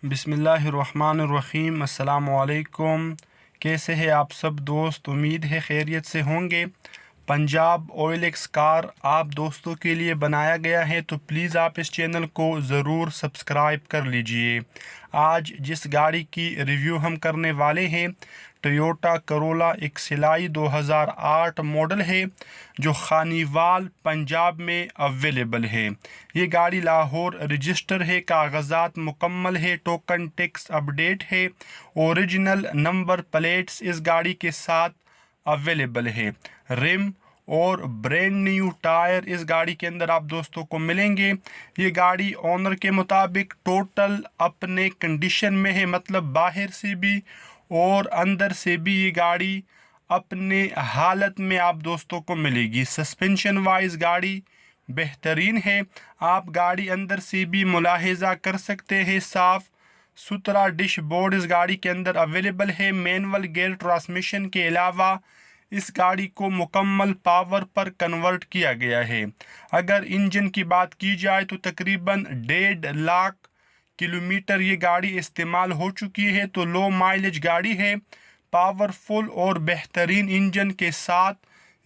बिस्मिल्लाहिर्रहमानिर्रहीम। अस्सलाम वालेकुम। कैसे हैं आप सब दोस्त? उम्मीद है खैरियत से होंगे। पंजाब OLX कार आप दोस्तों के लिए बनाया गया है, तो प्लीज़ आप इस चैनल को ज़रूर सब्सक्राइब कर लीजिए। आज जिस गाड़ी की रिव्यू हम करने वाले हैं, टोयोटा करोला एक्सेलाई 2008 मॉडल है, जो खानीवाल पंजाब में अवेलेबल है। ये गाड़ी लाहौर रजिस्टर है, कागजात मुकम्मल है, टोकन टैक्स अपडेट है, ओरिजिनल नंबर प्लेट्स इस गाड़ी के साथ अवेलेबल है। रिम और ब्रांड न्यू टायर इस गाड़ी के अंदर आप दोस्तों को मिलेंगे। ये गाड़ी ओनर के मुताबिक टोटल अपने कंडीशन में है, मतलब बाहर से भी और अंदर से भी ये गाड़ी अपने हालत में आप दोस्तों को मिलेगी। सस्पेंशन वाइज गाड़ी बेहतरीन है। आप गाड़ी अंदर से भी मुलाहिजा कर सकते हैं। साफ सुथरा डिश बोर्ड इस गाड़ी के अंदर अवेलेबल है। मैनुअल गियर ट्रांसमिशन के अलावा इस गाड़ी को मुकम्मल पावर पर कन्वर्ट किया गया है। अगर इंजन की बात की जाए तो तकरीबन 1.5 लाख किलोमीटर ये गाड़ी इस्तेमाल हो चुकी है, तो लो माइलेज गाड़ी है। पावरफुल और बेहतरीन इंजन के साथ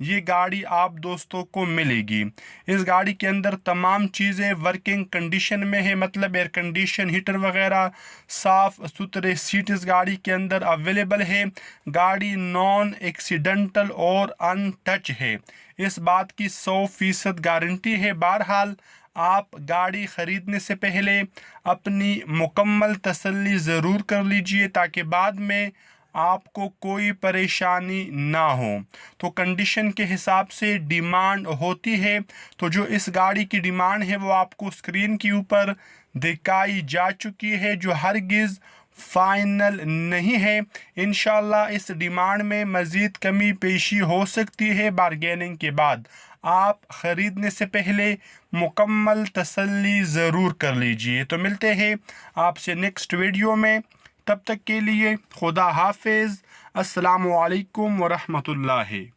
ये गाड़ी आप दोस्तों को मिलेगी। इस गाड़ी के अंदर तमाम चीज़ें वर्किंग कंडीशन में है, मतलब एयर कंडीशन, हीटर वगैरह, साफ़ सुथरे सीट इस गाड़ी के अंदर अवेलेबल है। गाड़ी नॉन एक्सीडेंटल और अनटच है, इस बात की 100% गारंटी है। बहरहाल आप गाड़ी ख़रीदने से पहले अपनी मुकम्मल तसल्ली ज़रूर कर लीजिए, ताकि बाद में आपको कोई परेशानी ना हो। तो कंडीशन के हिसाब से डिमांड होती है, तो जो इस गाड़ी की डिमांड है वो आपको स्क्रीन के ऊपर दिखाई जा चुकी है, जो हरगिज़ फाइनल नहीं है। इंशाल्लाह इस डिमांड में मज़ीद कमी पेशी हो सकती है बारगेनिंग के बाद। आप ख़रीदने से पहले मुकम्मल तसल्ली ज़रूर कर लीजिए। तो मिलते हैं आपसे नेक्स्ट वीडियो में, तब तक के लिए खुदा हाफिज़। अस्सलामु अलैकुम वरहमतुल्लाहि।